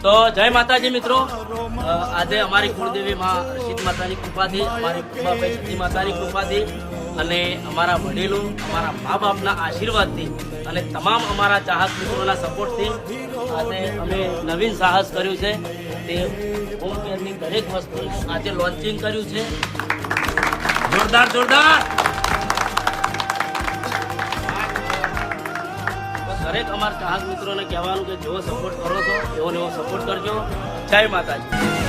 તો જય માતાજી મિત્રો, આજે અમારી કુળદેવી માં રશીદ માતાની કૃપાથી, અમારી કૃપાભાઈ સતી માતાની કૃપાથી અને અમારા વડીલો, અમારા મા બાપના આશીર્વાદથી અને તમામ અમારા ચાહક મિત્રોના સપોર્ટથી આજે અમે નવીન સાહસ કર્યું છે. તે હોમ કેરની દરેક વસ્તુનું આજે લોન્ચિંગ કર્યું છે. જોરદાર જોરદાર. દરેક અમારા ચાહક મિત્રોને કહેવાનું કે જેવો સપોર્ટ કરો છો એવો સપોર્ટ કરજો. જય માતાજી.